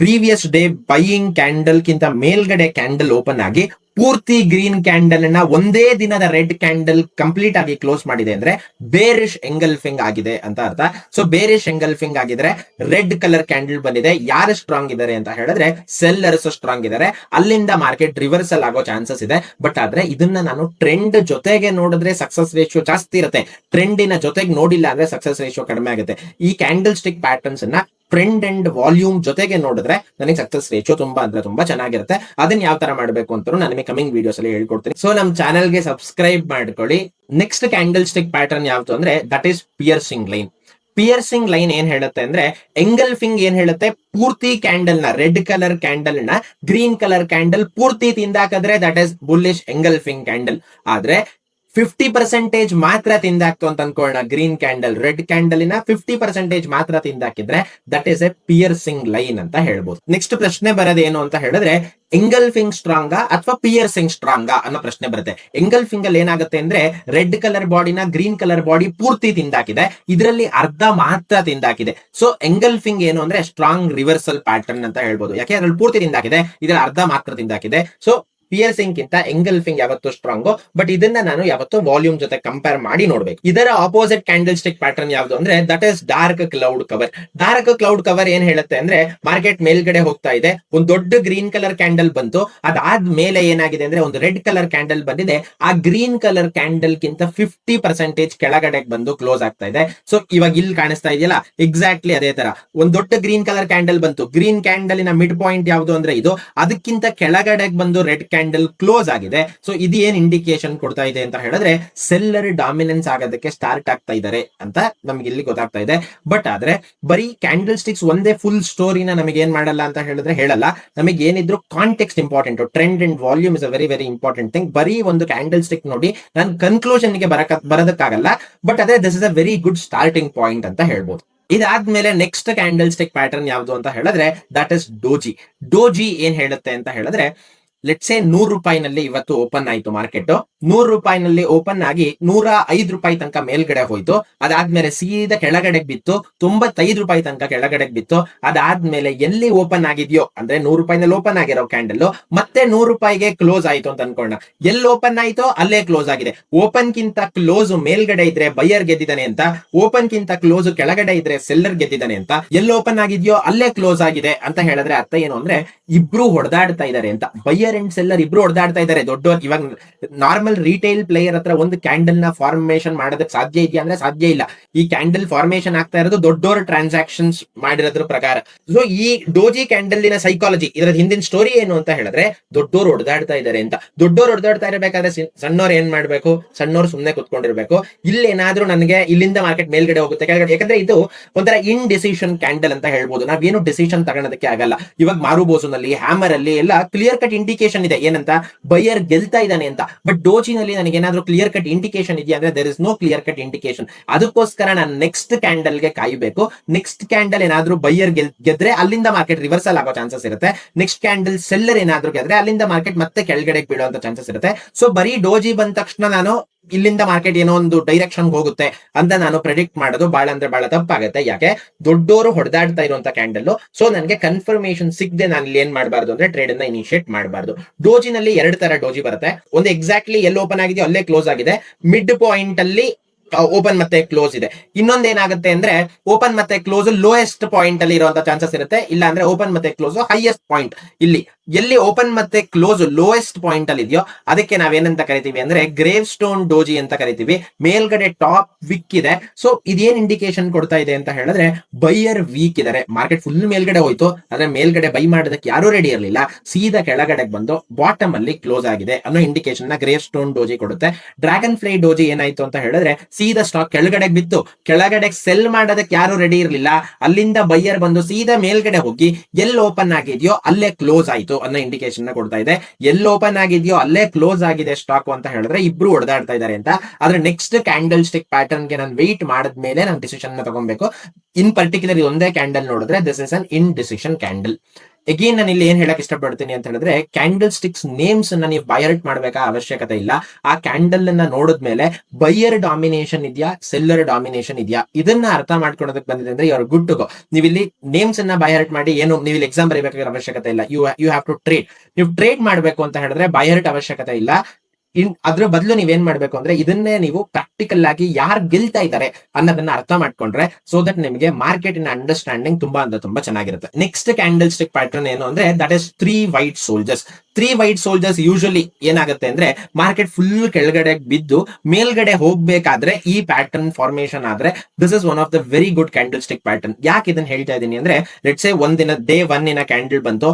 ಪ್ರೀವಿಯಸ್ ಡೇ ಬೈಯಿಂಗ್ ಕ್ಯಾಂಡಲ್ ಕಿಂತ ಮೇಲ್ಗಡೆ ಕ್ಯಾಂಡಲ್ ಓಪನ್ ಆಗಿ ಪೂರ್ತಿ ಗ್ರೀನ್ ಕ್ಯಾಂಡಲ್ ನ ಒಂದೇ ದಿನದ ರೆಡ್ ಕ್ಯಾಂಡಲ್ ಕಂಪ್ಲೀಟ್ ಆಗಿ ಕ್ಲೋಸ್ ಮಾಡಿದೆ ಅಂದ್ರೆ ಬೇರಿಶ್ ಎಂಗಲ್ಫಿಂಗ್ ಆಗಿದೆ ಅಂತ ಅರ್ಥ. ಸೊ ಬೇರಿಶ್ ಎಂಗಲ್ಫಿಂಗ್ ಆಗಿದ್ರೆ ರೆಡ್ ಕಲರ್ ಕ್ಯಾಂಡಲ್ ಬಂದಿದೆ, ಯಾರು ಸ್ಟ್ರಾಂಗ್ ಇದಾರೆ ಅಂತ ಹೇಳಿದ್ರೆ ಸೆಲ್ಲರ್ಸ್ ಸ್ಟ್ರಾಂಗ್ ಇದಾರೆ, ಅಲ್ಲಿಂದ ಮಾರ್ಕೆಟ್ ರಿವರ್ಸಲ್ ಆಗೋ ಚಾನ್ಸಸ್ ಇದೆ. ಬಟ್ ಆದ್ರೆ ಇದನ್ನ ನಾನು ಟ್ರೆಂಡ್ ಜೊತೆಗೆ ನೋಡಿದ್ರೆ ಸಕ್ಸಸ್ ರೇಷಿಯೋ ಜಾಸ್ತಿ ಇರುತ್ತೆ, ಟ್ರೆಂಡಿನ ಜೊತೆಗೆ ನೋಡಿಲ್ಲ ಅಂದ್ರೆ ಸಕ್ಸಸ್ ರೇಷಿಯೋ ಕಡಿಮೆ ಆಗುತ್ತೆ. ಈ ಕ್ಯಾಂಡಲ್ ಸ್ಟಿಕ್ ಪ್ಯಾಟರ್ನ್ಸ್ ಅನ್ನ ಟ್ರೆಂಡ್ ಅಂಡ್ ವಾಲ್ಯೂಮ್ ಜೊತೆಗೆ ನೋಡಿದ್ರೆ ನನಗೆ ಸಕ್ಸಸ್ ರೇಷಿಯೋ ತುಂಬಾ ಅಂದ್ರೆ ತುಂಬಾ ಚೆನ್ನಾಗಿರುತ್ತೆ. ಅದನ್ನ ಯಾವ ತರ ಮಾಡಬೇಕು ಅಂತ ನಾನು ನಿಮಗೆ ಕಮಿಂಗ್ ವಿಡಿಯೋಸ್ ಅಲ್ಲಿ ಹೇಳ್ಕೊಡ್ತೀನಿ. ಸೊ ನಮ್ ಚಾನೆಲ್ಗೆ ಸಬ್ಸ್ಕ್ರೈಬ್ ಮಾಡ್ಕೊಳ್ಳಿ. ನೆಕ್ಸ್ಟ್ ಕ್ಯಾಂಡಲ್ ಸ್ಟಿಕ್ ಪ್ಯಾಟರ್ನ್ ಯಾವ್ದು ಅಂದ್ರೆ that is piercing line. Piercing line ಏನ್ ಹೇಳುತ್ತೆ ಅಂದ್ರೆ ಎಂಗಲ್ಫಿಂಗ್ ಏನ್ ಹೇಳುತ್ತೆ, ಪೂರ್ತಿ ಕ್ಯಾಂಡಲ್ ನ ರೆಡ್ ಕಲರ್ ಕ್ಯಾಂಡಲ್ ನ ಗ್ರೀನ್ ಕಲರ್ ಕ್ಯಾಂಡಲ್ ಪೂರ್ತಿ ತಿಂದಾಕಿದ್ರೆ that is bullish engulfing candle. ಆದ್ರೆ 50% ಮಾತ್ರ ತಿಂದಾಕ್ತು ಅಂತ ಅನ್ಕೊಳ್ಳೋಣ, ಗ್ರೀನ್ ಕ್ಯಾಂಡಲ್ ರೆಡ್ ಕ್ಯಾಂಡಲ್ ನ 50% ಮಾತ್ರ ತಿಂದಾಕಿದ್ರೆ that is a piercing line ಅಂತ ಹೇಳ್ಬೋದು. ನೆಕ್ಸ್ಟ್ ಪ್ರಶ್ನೆ ಬರೋದೇನು ಅಂತ ಹೇಳಿದ್ರೆ ಎಂಗಲ್ಫಿಂಗ್ ಸ್ಟ್ರಾಂಗಾ ಅಥವಾ ಪಿಯರ್ಸಿಂಗ್ ಸ್ಟ್ರಾಂಗಾ ಅನ್ನೋ ಪ್ರಶ್ನೆ ಬರುತ್ತೆ. ಎಂಗಲ್ಫಿಂಗ್ ಅಲ್ಲಿ ಏನಾಗುತ್ತೆ ಅಂದ್ರೆ ರೆಡ್ ಕಲರ್ ಬಾಡಿನ ಗ್ರೀನ್ ಕಲರ್ ಬಾಡಿ ಪೂರ್ತಿ ತಿಂದಾಕಿದೆ, ಇದರಲ್ಲಿ ಅರ್ಧ ಮಾತ್ರ ತಿಂದಾಕಿದೆ. ಸೊ ಎಂಗಲ್ಫಿಂಗ್ ಏನು ಅಂದ್ರೆ ಸ್ಟ್ರಾಂಗ್ ರಿವರ್ಸಲ್ ಪ್ಯಾಟರ್ನ್ ಅಂತ ಹೇಳ್ಬೋದು. ಯಾಕೆ ಅದ್ರಲ್ಲಿ ಪೂರ್ತಿ ತಿಂದಾಕಿದೆ, ಇದರಲ್ಲಿ ಅರ್ಧ ಮಾತ್ರ ತಿಂದಾಕಿದೆ. ಸೊ ಪಿಯರ್ಸಿಂಗ್ ಗಿಂತ ಎಂಗಲ್ಫಿಂಗ್ ಯಾವತ್ತು ಸ್ಟ್ರಾಂಗು, ಬಟ್ ಇದನ್ನ ನಾನು ಯಾವತ್ತು ವಾಲ್ಯೂಮ್ ಜೊತೆ ಕಂಪೇರ್ ಮಾಡಿ ನೋಡ್ಬೇಕು. ಇದರ ಆಪೋಸಿಟ್ ಕ್ಯಾಂಡಲ್ ಸ್ಟಿಕ್ ಪ್ಯಾಟರ್ನ್ ಯಾವ್ದು ಅಂದ್ರೆ that is dark cloud cover. Dark cloud cover ಏನ್ ಹೇಳುತ್ತೆ ಅಂದ್ರೆ ಮಾರ್ಕೆಟ್ ಮೇಲ್ಗಡೆ ಹೋಗ್ತಾ ಇದೆ, ಒಂದು ದೊಡ್ಡ ಗ್ರೀನ್ ಕಲರ್ ಕ್ಯಾಂಡಲ್ ಬಂತು, ಅದಾದ್ಮೇಲೆ ಏನಾಗಿದೆ ಅಂದ್ರೆ ಒಂದು ರೆಡ್ ಕಲರ್ ಕ್ಯಾಂಡಲ್ ಬಂದಿದೆ, ಆ ಗ್ರೀನ್ ಕಲರ್ ಕ್ಯಾಂಡಲ್ ಗಿಂತ 50% ಕೆಳಗಡೆ ಬಂದು ಕ್ಲೋಸ್ ಆಗ್ತಾ ಇದೆ. ಸೊ ಇವಾಗ ಇಲ್ಲಿ ಕಾಣಿಸ್ತಾ ಇದೆಯಲ್ಲ ಎಕ್ಸಾಕ್ಟ್ಲಿ ಅದೇ ತರ ಒಂದು ದೊಡ್ಡ ಗ್ರೀನ್ ಕಲರ್ ಕ್ಯಾಂಡಲ್ ಬಂತು, ಗ್ರೀನ್ ಕ್ಯಾಂಡಲ್ ಮಿಡ್ ಪಾಯಿಂಟ್ ಯಾವ್ದು ಅಂದ್ರೆ ಇದು, ಅದಕ್ಕಿಂತ ಕೆಳಗಡೆ ಬಂದು ರೆಡ್ ಕ್ಯಾಂಡಲ್ ಕ್ಲೋಸ್ ಆಗಿದೆ. ಸೊ ಇದು ಏನ್ ಇಂಡಿಕೇಶನ್ ಕೊಡ್ತಾ ಇದೆ ಅಂತ ಹೇಳಿದ್ರೆ ಸೆಲ್ಲರ್ ಡಾಮಿನೆನ್ಸ್ ಆಗೋದಕ್ಕೆ ಸ್ಟಾರ್ಟ್ ಆಗ್ತಾ ಇದ್ದಾರೆ ಅಂತ ನಮ್ಗೆ ಇಲ್ಲಿ ಗೊತ್ತಾಗ್ತಾ ಇದೆ. ಬಟ್ ಆದ್ರೆ ಬರೀ ಕ್ಯಾಂಡಲ್ ಸ್ಟಿಕ್ಸ್ ಒಂದೇ ಫುಲ್ ಸ್ಟೋರಿನ ನಮಗೆ ಏನ್ ಮಾಡಲ್ಲ ಅಂತ ಹೇಳಿದ್ರೆ ಹೇಳಲ್ಲ, ನಮಗೆ ಏನಿದ್ರು context important, trend and volume is a very very important thing. ಬರೀ ಒಂದು ಕ್ಯಾಂಡಲ್ ಸ್ಟಿಕ್ ನೋಡಿ ನಾನು ಕನ್ಕ್ಲೂಷನ್ ಗೆ ಬರೋದಕ್ಕಾಗಲ್ಲ, ಬಟ್ ಅದೇ this is a very good starting point ಅಂತ ಹೇಳ್ಬೋದು. ಇದಾದ್ಮೇಲೆ ನೆಕ್ಸ್ಟ್ ಕ್ಯಾಂಡಲ್ ಸ್ಟಿಕ್ ಪ್ಯಾಟರ್ನ್ ಯಾವುದು ಅಂತ ಹೇಳಿದ್ರೆ ದಟ್ ಇಸ್ ಡೋಜಿ. ಡೋಜಿ ಏನ್ ಹೇಳುತ್ತೆ ಅಂತ ಹೇಳಿದ್ರೆ ಲೆಟ್ಸ್ ಸೇ 100 ರೂಪಾಯಿನಲ್ಲಿ ಇವತ್ತು ಓಪನ್ ಆಯ್ತು ಮಾರ್ಕೆಟ್, 100 ರೂಪಾಯಿನಲ್ಲಿ ಓಪನ್ ಆಗಿ 105 ರೂಪಾಯಿ ತನಕ ಮೇಲ್ಗಡೆ ಹೋಯ್ತು, ಅದಾದ್ಮೇಲೆ ಸೀದಾ ಕೆಳಗಡೆ ಬಿತ್ತು 95 ರೂಪಾಯಿ ತನಕ ಕೆಳಗಡೆ ಬಿತ್ತು. ಅದಾದ್ಮೇಲೆ ಎಲ್ಲಿ ಓಪನ್ ಆಗಿದೆಯೋ ಅಂದ್ರೆ 100 ರೂಪಾಯಿನಲ್ಲಿ ಓಪನ್ ಆಗಿರೋ ಕ್ಯಾಂಡಲ್ ಮತ್ತೆ 100 ರೂಪಾಯಿಗೆ ಕ್ಲೋಸ್ ಆಯ್ತು ಅಂತ ಅನ್ಕೊಳ್ಳೋಣ, ಎಲ್ಲಿ ಓಪನ್ ಆಯ್ತೋ ಅಲ್ಲೇ ಕ್ಲೋಸ್ ಆಗಿದೆ. ಓಪನ್ ಕಿಂತ ಕ್ಲೋಸ್ ಮೇಲ್ಗಡೆ ಇದ್ರೆ ಬೈಯರ್ ಗೆದ್ದಿದ್ದಾನೆ ಅಂತ, ಓಪನ್ ಕಿಂತ ಕ್ಲೋಸ್ ಕೆಳಗಡೆ ಇದ್ರೆ ಸೆಲ್ಲರ್ ಗೆದ್ದಿದ್ದಾನೆ ಅಂತ, ಎಲ್ಲಿ ಓಪನ್ ಆಗಿದೆಯೋ ಅಲ್ಲೇ ಕ್ಲೋಸ್ ಆಗಿದೆ ಅಂತ ಹೇಳಿದ್ರೆ ಅರ್ಥ ಏನು ಅಂದ್ರೆ ಇಬ್ರು ಹೊಡೆದಾಡ್ತಾ ಇದ್ದಾರೆ ಅಂತ. ಬೈಯರ್ ಅಂಡ್ ಸೆಲ್ಲರ್ ಇಬ್ರು ಹೊಡೆದಾಡ್ತಾ ಇದ್ದಾರೆ. ದೊಡ್ಡವರು ಇವಾಗ ನಾರ್ಮಲ್ ರಿಟೇಲ್ ಪ್ಲೇಯರ್ ಹತ್ರ ಒಂದು ಕ್ಯಾಂಡಲ್ ನ ಫಾರ್ಮೇಶನ್ ಮಾಡೋದಕ್ಕೆ ಸಾಧ್ಯ ಇದೆಯಾ ಅಂದ್ರೆ ಸಾಧ್ಯ ಇಲ್ಲ. ಈ ಕ್ಯಾಂಡಲ್ ಫಾರ್ಮೇಶನ್ ಆಗ್ತಾ ಇರೋದು ದೊಡ್ಡವರು ಟ್ರಾನ್ಸಾಕ್ಷನ್ಸ್ ಮಾಡಿರೋದ್ರ ಪ್ರಕಾರ. ಸೊ ಈ ಡೋಜಿ ಕ್ಯಾಂಡಲ್ ಸೈಕಾಲಜಿ, ಇದರ ಹಿಂದಿನ ಸ್ಟೋರಿ ಏನು ಅಂತ ಹೇಳಿದ್ರೆ ದೊಡ್ಡವರು ಹೊಡೆದಾಡ್ತಾ ಇದ್ದಾರೆ ಅಂತ. ದೊಡ್ಡವರು ಹೊಡೆದಾಡ್ತಾ ಇರಬೇಕಾದ್ರೆ ಸಣ್ಣವ್ರು ಏನ್ ಮಾಡ್ಬೇಕು, ಸಣ್ಣವ್ರು ಸುಮ್ನೆ ಕುತ್ಕೊಂಡಿರ್ಬೇಕು. ಇಲ್ಲೇನಾದ್ರೂ ನನಗೆ ಇಲ್ಲಿಂದ ಮಾರ್ಕೆಟ್ ಮೇಲ್ಗಡೆ ಹೋಗುತ್ತೆ ಕೆಳಗಡೆ, ಯಾಕಂದ್ರೆ ಇದು ಒಂಥರ ಇನ್ ಡಿಸಿಷನ್ ಕ್ಯಾಂಡಲ್ ಅಂತ ಹೇಳ್ಬೋದು. ನಾವೇನು ಡಿಸಿಷನ್ ತಗೊಳೋದಕ್ಕೆ ಆಗಲ್ಲ. ಇವಾಗ ಮಾರುಬೋಸುನಲ್ಲಿ ಹ್ಯಾಮರ್ ಅಲ್ಲಿ ಎಲ್ಲ ಕ್ಲಿಯರ್ ಕಟ್ ಇಂಡಿಕೇಶನ್ ಇದೆ ಏನಂತ, ಬೈಯರ್ ಗೆಲ್ತಾ ಇದ್ದಾನೆ ಅಂತ. ಬಟ್ ಡೋಜಿನಲ್ಲಿ ನನಗೆ ಏನಾದ್ರೂ ಕ್ಲಿಯರ್ ಕಟ್ ಇಂಡಿಕೇಶನ್ ಇದೆಯಾ ಅಂದ್ರೆ there is no clear cut indication. ಅದಕ್ಕೋಸ್ಕರ ನಾನು ನೆಕ್ಸ್ಟ್ ಕ್ಯಾಂಡಲ್ ಗೆ ಕಾಯಬೇಕು. ನೆಕ್ಸ್ಟ್ ಕ್ಯಾಂಡಲ್ ಏನಾದ್ರೂ ಬೈಯರ್ ಗೆದ್ರೆ ಅಲ್ಲಿಂದ ಮಾರ್ಕೆಟ್ ರಿವರ್ಸಲ್ ಆಗೋ ಚಾನ್ಸಸ್ ಇರುತ್ತೆ. ನೆಕ್ಸ್ಟ್ ಕ್ಯಾಂಡಲ್ ಸೆಲ್ಲರ್ ಏನಾದ್ರೂ ಗೆದ್ರೆ ಅಲ್ಲಿಂದ ಮಾರ್ಕೆಟ್ ಮತ್ತೆ ಕೆಳಗಡೆ ಬೀಳುವಂತ ಚಾನ್ಸಸ್ ಇರುತ್ತೆ. ಸೊ ಬರೀ ಡೋಜಿ ಬಂದ ತಕ್ಷಣ ನಾನು ಇಲ್ಲಿಂದ ಮಾರ್ಕೆಟ್ ಏನೋ ಒಂದು ಡೈರೆಕ್ಷನ್ ಹೋಗುತ್ತೆ ಅಂತ ನಾನು ಪ್ರೆಡಿಕ್ಟ್ ಮಾಡೋದು ಬಹಳ ಅಂದ್ರೆ ಬಹಳ ತಪ್ಪಾಗುತ್ತೆ. ಯಾಕೆ, ದೊಡ್ಡವರು ಹೊಡೆದಾಡ್ತಾ ಇರುವಂತ ಕ್ಯಾಂಡಲ್. ಸೊ ನನಗೆ ಕನ್ಫರ್ಮೇಶನ್ ಸಿಗದೆ ನಾನು ಇಲ್ಲಿ ಏನ್ ಮಾಡಬಾರ್ದು ಅಂದ್ರೆ ಟ್ರೇಡ್ ಅನ್ನ ಇನಿಷಿಯೇಟ್ ಮಾಡಬಾರ್ದು. ಡೋಜಿನಲ್ಲಿ 2 ತರ ಡೋಜಿ ಬರುತ್ತೆ. ಒಂದು ಎಕ್ಸಾಕ್ಟ್ಲಿ ಎಲ್ಲಿ ಓಪನ್ ಆಗಿದೆಯೋ ಅಲ್ಲೇ ಕ್ಲೋಸ್ ಆಗಿದೆ, ಮಿಡ್ ಪಾಯಿಂಟ್ ಅಲ್ಲಿ ಓಪನ್ ಮತ್ತೆ ಕ್ಲೋಸ್ ಇದೆ. ಇನ್ನೊಂದ್ ಏನಾಗುತ್ತೆ ಅಂದ್ರೆ ಓಪನ್ ಮತ್ತೆ ಕ್ಲೋಸ್ ಲೋಯೆಸ್ಟ್ ಪಾಯಿಂಟ್ ಅಲ್ಲಿ ಇರುವಂತ ಚಾನ್ಸಸ್ ಇರುತ್ತೆ, ಇಲ್ಲ ಅಂದ್ರೆ ಓಪನ್ ಮತ್ತೆ ಕ್ಲೋಸ್ ಹೈಯೆಸ್ಟ್ ಪಾಯಿಂಟ್ ಇಲ್ಲಿ ಎಲ್ಲಿ ಓಪನ್ ಮತ್ತೆ ಕ್ಲೋಸ್ ಲೋಯೆಸ್ಟ್ ಪಾಯಿಂಟ್ ಅಲ್ಲಿ ಇದೆಯೋ ಅದಕ್ಕೆ ನಾವೇನಂತ ಕರಿತೀವಿ ಅಂದ್ರೆ ಗ್ರೇವ್ ಸ್ಟೋನ್ ಡೋಜಿ ಅಂತ ಕರಿತೀವಿ. ಮೇಲ್ಗಡೆ ಟಾಪ್ ವಿಕ್ ಇದೆ. ಸೊ ಇದೇನ್ ಇಂಡಿಕೇಶನ್ ಕೊಡ್ತಾ ಇದೆ ಅಂತ ಹೇಳಿದ್ರೆ ಬೈಯರ್ ವೀಕ್ ಇದಾರೆ. ಮಾರ್ಕೆಟ್ ಫುಲ್ ಮೇಲ್ಗಡೆ ಹೋಯ್ತು, ಆದ್ರೆ ಮೇಲ್ಗಡೆ ಬೈ ಮಾಡೋದಕ್ಕೆ ಯಾರು ರೆಡಿ ಇರಲಿಲ್ಲ, ಸೀದಾ ಕೆಳಗಡೆ ಬಂದು ಬಾಟಮ್ ಅಲ್ಲಿ ಕ್ಲೋಸ್ ಆಗಿದೆ ಅನ್ನೋ ಇಂಡಿಕೇಶನ್ ನ ಗ್ರೇವ್ ಸ್ಟೋನ್ ಡೋಜಿ ಕೊಡುತ್ತೆ. ಡ್ರ್ಯಾಗನ್ ಫ್ಲೈ ಡೋಜಿ ಏನಾಯ್ತು ಅಂತ ಹೇಳಿದ್ರೆ ಸೀದಾ ಸ್ಟಾಕ್ ಕೆಳಗಡೆ ಬಿತ್ತು, ಕೆಳಗಡೆ ಸೆಲ್ ಮಾಡೋದಕ್ಕೆ ಯಾರು ರೆಡಿ ಇರಲಿಲ್ಲ, ಅಲ್ಲಿಂದ ಬೈಯರ್ ಬಂದು ಸೀದಾ ಮೇಲ್ಗಡೆ ಹೋಗಿ ಎಲ್ಲಿ ಓಪನ್ ಆಗಿದೆಯೋ ಅಲ್ಲೇ ಕ್ಲೋಸ್ ಆಯ್ತು ಅನ್ನೋ ಇಂಡಿಕೇಶನ್ ನ ಕೊಡ್ತಾ ಇದೆ. ಎಲ್ಲಿ ಓಪನ್ ಆಗಿದೆಯೋ ಅಲ್ಲೇ ಕ್ಲೋಸ್ ಆಗಿದೆ ಸ್ಟಾಕ್ ಅಂತ ಹೇಳಿದ್ರೆ ಇಬ್ರು ಹೊಡೆದಾಡ್ತಾ ಇದ್ದಾರೆ ಅಂತ. ಆದ್ರೆ ನೆಕ್ಸ್ಟ್ ಕ್ಯಾಂಡಲ್ ಸ್ಟಿಕ್ ಪ್ಯಾಟರ್ನ್ ಗೆ ನಾನು ವೆಯ್ಟ್ ಮಾಡಿದ್ಮೇಲೆ ನಾನು ಡಿಸಿಷನ್ ನ ತಗೊಬೇಕು. ಇನ್ ಪರ್ಟಿಕ್ಯುಲರ್ ಒಂದೇ ಕ್ಯಾಂಡಲ್ ನೋಡಿದ್ರೆ this is an in decision candle. Again ನಾನು ಇಲ್ಲಿ ಏನ್ ಹೇಳಕ್ ಇಷ್ಟಪಡ್ತೀನಿ ಅಂತ ಹೇಳಿದ್ರೆ ಕ್ಯಾಂಡಲ್ ಸ್ಟಿಕ್ಸ್ ನೇಮ್ಸ್ ಅನ್ನ ನೀವು ಬೈಯರ್ಟ್ ಮಾಡಬೇಕಾ ಅವಶ್ಯಕತೆ ಇಲ್ಲ. ಆ ಕ್ಯಾಂಡಲ್ ಅನ್ನ ನೋಡಿದ್ಮೇಲೆ ಬೈಯರ್ ಡಾಮಿನೇಷನ್ ಇದೆಯಾ, ಸೆಲ್ಲರ್ ಡಾಮಿನೇಷನ್ ಇದೆಯಾ, ಇದನ್ನ ಅರ್ಥ ಮಾಡ್ಕೊಳ್ಳೋದಕ್ಕೆ ಬಂದಿದೆ ಅಂದ್ರೆ ಇವ್ರ ಗುಡ್ ಟು ಗೋ. ನೀವು ಇಲ್ಲಿ ನೇಮ್ಸ್ ಅನ್ನ ಬೈಯರ್ಟ್ ಮಾಡಿ ಏನು ನೀವು ಇಲ್ಲಿ ಎಕ್ಸಾಮ್ ಬರೀಬೇಕಾಗಿರೋ ಅವಶ್ಯಕತೆ ಇಲ್ಲ. You have to trade. ನೀವು ಟ್ರೇಡ್ ಮಾಡಬೇಕು ಅಂತ ಹೇಳಿದ್ರೆ ಬೈಯರ್ಟ್ ಅವಶ್ಯಕತೆ ಇಲ್ಲ. ಅದ್ರ ಬದಲು ನೀವೇನ್ ಮಾಡ್ಬೇಕು ಅಂದ್ರೆ ಇದನ್ನೇ ನೀವು ಪ್ರಾಕ್ಟಿಕಲ್ ಆಗಿ ಯಾರು ಗೆಲ್ತಾ ಇದ್ದಾರೆ ಅನ್ನೋದನ್ನ ಅರ್ಥ ಮಾಡ್ಕೊಂಡ್ರೆ ಸೊ ದಟ್ ನಿಮಗೆ ಮಾರ್ಕೆಟಿನ ಅಂಡರ್ಸ್ಟ್ಯಾಂಡಿಂಗ್ ತುಂಬಾ ಅಂದ್ರೆ ತುಂಬಾ ಚೆನ್ನಾಗಿರುತ್ತೆ. ನೆಕ್ಸ್ಟ್ ಕ್ಯಾಂಡಲ್ ಸ್ಟಿಕ್ ಪ್ಯಾಟರ್ನ್ ಏನು ಅಂದ್ರೆ that is 3 white soldiers. 3 white soldiers usually ಏನಾಗುತ್ತೆ ಅಂದ್ರೆ ಮಾರ್ಕೆಟ್ ಫುಲ್ ಕೆಳಗಡೆ ಬಿದ್ದು ಮೇಲ್ಗಡೆ ಹೋಗ್ಬೇಕಾದ್ರೆ ಈ ಪ್ಯಾಟರ್ನ್ ಫಾರ್ಮೇಶನ್ ಆದ್ರೆ this is one of the very good candle stick pattern. ಯಾಕೆ ಇದನ್ನ ಹೇಳ್ತಾ ಇದ್ದೀನಿ ಅಂದ್ರೆ ಲೆಟ್ಸ್ ಸೇ ಒಂದಿನ ಡೇ 1 ಕ್ಯಾಂಡಲ್ ಬಂತು,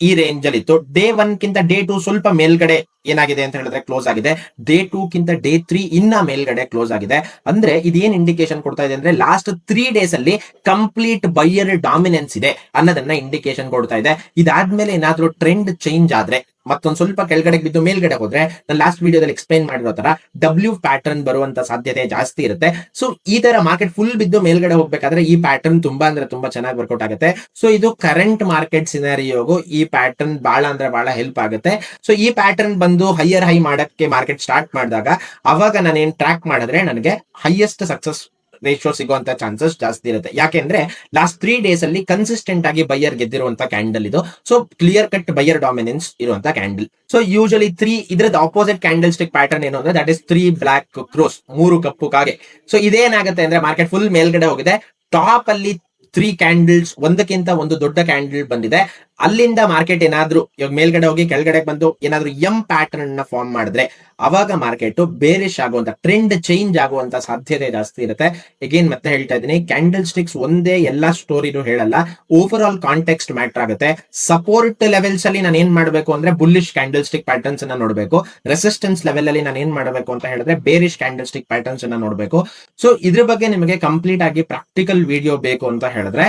ಈ ರೇಂಜ್ ಅಲ್ಲಿ ಇತ್ತು. ಡೇ 1 ಕಿಂತ ಡೇ 2 ಸ್ವಲ್ಪ ಮೇಲ್ಗಡೆ ಏನಾಗಿದೆ ಅಂತ ಹೇಳಿದ್ರೆ ಕ್ಲೋಸ್ ಆಗಿದೆ. ಡೇ 2 ಕಿಂತ ಡೇ 3 ಇನ್ನ ಮೇಲ್ಗಡೆ ಕ್ಲೋಸ್ ಆಗಿದೆ. ಅಂದ್ರೆ ಇದೇನ್ ಇಂಡಿಕೇಶನ್ ಕೊಡ್ತಾ ಇದೆ ಅಂದ್ರೆ ಲಾಸ್ಟ್ 3 ಡೇಸ್ ಅಲ್ಲಿ ಕಂಪ್ಲೀಟ್ ಬೈಯರ್ ಡಾಮಿನೆನ್ಸ್ ಇದೆ ಅನ್ನೋದನ್ನ ಇಂಡಿಕೇಶನ್ ಕೊಡ್ತಾ ಇದೆ. ಇದಾದ್ಮೇಲೆ ಏನಾದ್ರೂ ಟ್ರೆಂಡ್ ಚೇಂಜ್ ಆದ್ರೆ ಮತ್ತೊಂದ್ ಸ್ವಲ್ಪ ಕೆಳಗಡೆ ಬಿದ್ದು ಮೇಲ್ಗಡೆ ಹೋದ್ರೆ ನಾನು ಲಾಸ್ಟ್ ವಿಡಿಯೋದಲ್ಲಿ ಎಕ್ಸ್ಪ್ಲೈನ್ ಮಾಡಿರೋ ತರ ಡಬ್ಲ್ಯೂ ಪ್ಯಾಟರ್ನ್ ಬರುವಂತ ಸಾಧ್ಯತೆ ಜಾಸ್ತಿ ಇರುತ್ತೆ. ಸೊ ಈ ತರ ಮಾರ್ಕೆಟ್ ಫುಲ್ ಬಿದ್ದು ಮೇಲ್ಗಡೆ ಹೋಗ್ಬೇಕಾದ್ರೆ ಈ ಪ್ಯಾಟರ್ನ್ ತುಂಬಾ ಅಂದ್ರೆ ತುಂಬಾ ಚೆನ್ನಾಗಿ ವರ್ಕೌಟ್ ಆಗುತ್ತೆ. ಸೊ ಇದು ಕರೆಂಟ್ ಮಾರ್ಕೆಟ್ ಸಿನಾರಿಯೋಗೂ ಈ ಪ್ಯಾಟರ್ನ್ ಬಹಳ ಅಂದ್ರೆ ಬಹಳ ಹೆಲ್ಪ್ ಆಗುತ್ತೆ. ಸೊ ಈ ಪ್ಯಾಟರ್ನ್ ಬಂದು ಹೈಯರ್ ಹೈ ಮಾಡಕ್ಕೆ ಮಾರ್ಕೆಟ್ ಸ್ಟಾರ್ಟ್ ಮಾಡಿದಾಗ ಅವಾಗ ನಾನೇನ್ ಟ್ರ್ಯಾಕ್ ಮಾಡಿದ್ರೆ ನನಗೆ ಹೈಯೆಸ್ಟ್ ಸಕ್ಸಸ್ ರೇಷಿಯೋ ಸಿಗುವಂತ ಚಾನ್ಸಸ್ ಜಾಸ್ತಿ ಇರುತ್ತೆ. ಯಾಕೆಂದ್ರೆ ಲಾಸ್ಟ್ 3 ಡೇಸ್ ಅಲ್ಲಿ ಕನ್ಸಿಸ್ಟೆಂಟ್ ಆಗಿ ಬೈಯರ್ ಗೆದ್ದಿರುವಂತ ಕ್ಯಾಂಡಲ್ ಇದು. So clear cut buyer dominance ಇರುವಂತ ಕ್ಯಾಂಡಲ್. ಸೊ ಯೂಶಲಿ 3 ಇದ್ರದ್ದು ಆಪೋಸಿಟ್ ಕ್ಯಾಂಡಲ್ ಸ್ಟಿಕ್ ಪ್ಯಾಟರ್ನ್ ಏನು ಅಂದ್ರೆ ದಟ್ ಇಸ್ 3 ಬ್ಲಾಕ್ ಕ್ರೋಸ್, 3 ಕಪ್ಪು ಕಾಗೆ. ಸೊ ಇದೇನಾಗುತ್ತೆ ಅಂದ್ರೆ ಮಾರ್ಕೆಟ್ ಫುಲ್ ಮೇಲ್ಗಡೆ ಹೋಗಿದೆ, ಟಾಪ್ ಅಲ್ಲಿ 3 ಕ್ಯಾಂಡಲ್ಸ್ ಒಂದಕ್ಕಿಂತ ಒಂದು ದೊಡ್ಡ ಕ್ಯಾಂಡಲ್ ಬಂದಿದೆ. ಅಲ್ಲಿಂದ ಮಾರ್ಕೆಟ್ ಏನಾದ್ರೂ ಇವಾಗ ಮೇಲ್ಗಡೆ ಹೋಗಿ ಕೆಳಗಡೆ ಬಂದು ಏನಾದ್ರೂ ಎಂ ಪ್ಯಾಟರ್ನ್ ನ ಫಾರ್ಮ್ ಮಾಡಿದ್ರೆ ಅವಾಗ ಮಾರ್ಕೆಟ್ ಬೇರಿಶ್ ಆಗುವಂತ ಟ್ರೆಂಡ್ ಚೇಂಜ್ ಆಗುವಂತ ಸಾಧ್ಯತೆ ಜಾಸ್ತಿ ಇರುತ್ತೆ. ಅಗೇನ್ ಮತ್ತೆ ಹೇಳ್ತಾ ಇದ್ದೀನಿ, ಕ್ಯಾಂಡಲ್ ಸ್ಟಿಕ್ಸ್ ಒಂದೇ ಎಲ್ಲಾ ಸ್ಟೋರಿನೂ ಹೇಳಲ್ಲ, ಓವರ್ ಆಲ್ ಕಾಂಟೆಕ್ಸ್ಟ್ ಮ್ಯಾಟರ್ ಆಗುತ್ತೆ. ಸಪೋರ್ಟ್ ಲೆವೆಲ್ಸ್ ಅಲ್ಲಿ ನಾನು ಏನ್ ಮಾಡಬೇಕು ಅಂದ್ರೆ ಬುಲ್ಲಿಶ್ ಕ್ಯಾಂಡಲ್ ಸ್ಟಿಕ್ ಪ್ಯಾಟರ್ನ್ಸ್ ಅನ್ನ ನೋಡಬೇಕು. ರೆಸಿಸ್ಟೆನ್ಸ್ ಲೆವೆಲ್ ಅಲ್ಲಿ ನಾನು ಏನ್ ಮಾಡಬೇಕು ಅಂತ ಹೇಳಿದ್ರೆ ಬೇರಿಶ್ ಕ್ಯಾಂಡಲ್ ಸ್ಟಿಕ್ ಪ್ಯಾಟರ್ನ್ಸ್ ಅನ್ನ ನೋಡಬೇಕು. ಸೊ ಇದ್ರ ಬಗ್ಗೆ ನಿಮಗೆ ಕಂಪ್ಲೀಟ್ ಆಗಿ ಪ್ರಾಕ್ಟಿಕಲ್ ವಿಡಿಯೋ ಬೇಕು ಅಂತ ಹೇಳಿದ್ರೆ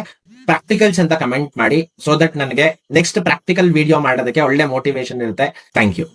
ಪ್ರಾಕ್ಟಿಕಲ್ಸ್ ಅಂತ ಕಮೆಂಟ್ ಮಾಡಿ, ಸೊ ದಟ್ ನನಗೆ ನೆಕ್ಸ್ಟ್ ಪ್ರಾಕ್ಟಿಕಲ್ ವಿಡಿಯೋ ಮಾಡೋದಕ್ಕೆ ಒಳ್ಳೆ ಮೋಟಿವೇಶನ್ ಇರುತ್ತೆ. Thank you.